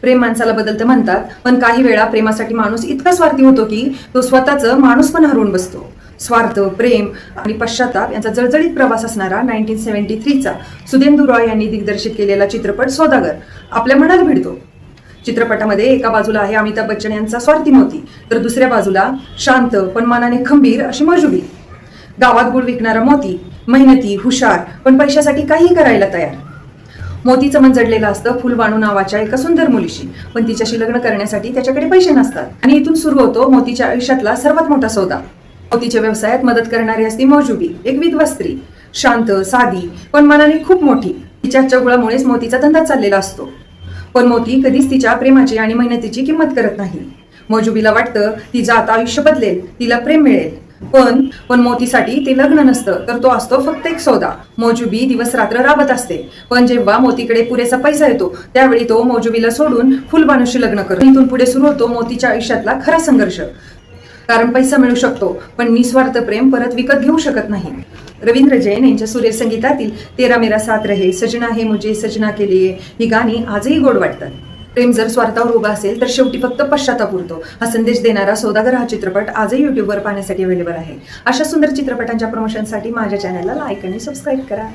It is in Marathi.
प्रेम माणसाला बदलतं म्हणतात, पण काही वेळा प्रेमासाठी माणूस इतका स्वार्थी होतो की तो स्वतःचं माणूस पण हरवून बसतो. स्वार्थ, प्रेम आणि पश्चाताप यांचा जळजळीत प्रवास असणारा 1973चा सुधेंदू रॉय यांनी दिग्दर्शित केलेला चित्रपट सौदागर आपल्या मनाला भिडतो. चित्रपटामध्ये एका बाजूला आहे अमिताभ बच्चन यांचा स्वार्थी मोती, तर दुसऱ्या बाजूला शांत पण मनाने खंबीर अशी मजुबी. गावात गुळ विकणारा मोती, मेहनती, हुशार पण पैशासाठी काहीही करायला तयार. मोतीचं मन जडलेलं असतं फुलबानू नावाच्या एका सुंदर मुलीशी, पण तिच्याशी लग्न करण्यासाठी त्याच्याकडे पैसे नसतात. आणि इथून सुरू होतो मोतीच्या आयुष्यातला सर्वात मोठा सौदा. मोतीच्या व्यवसायात मदत करणारी असती मौजुबी, एक विधवा स्त्री, शांत, साधी पण मनाने खूप मोठी. तिच्या चगुळामुळेच मोतीचा धंदा चाललेला असतो. पण मोती कधीच तिच्या प्रेमाची आणि मेहनतीची किंमत करत नाही. मौजुबीला वाटतं तिचं आता आयुष्य बदलेल, तिला प्रेम मिळेल. पण मोतीसाठी ते लग्न नसतं, तर तो असतो फक्त एक सौदा. मौजुबी दिवस रात्र राबत असते, पण जेव्हा मोतीकडे पुरेसा पैसा येतो त्यावेळी तो मौजुबीला सोडून फुलबानूशी लग्न करतो. इथून पुढे सुरू होतो मोतीच्या आयुष्यातला खरा संघर्ष. कारण पैसा मिळू शकतो, पण निस्वार्थ प्रेम परत विकत घेऊ शकत नाही. रवींद्र जैन यांच्या सूर्य संगीतातील तेरा मेरा साथ रहे, सजना है मुझे सजना के लिए ही गाणी आजही गोड वाटतात. प्रेम जर स्वार्थावर उभा असेल तर शेवटी फक्त पश्चाताप उरतो, हा संदेश देणारा सौदागर हा चित्रपट आजही युट्यूबवर पाहण्यासाठी अवेलेबल आहे. अशा सुंदर चित्रपटांच्या प्रमोशनसाठी माझ्या चॅनलला लाईक आणि सबस्क्राईब करा.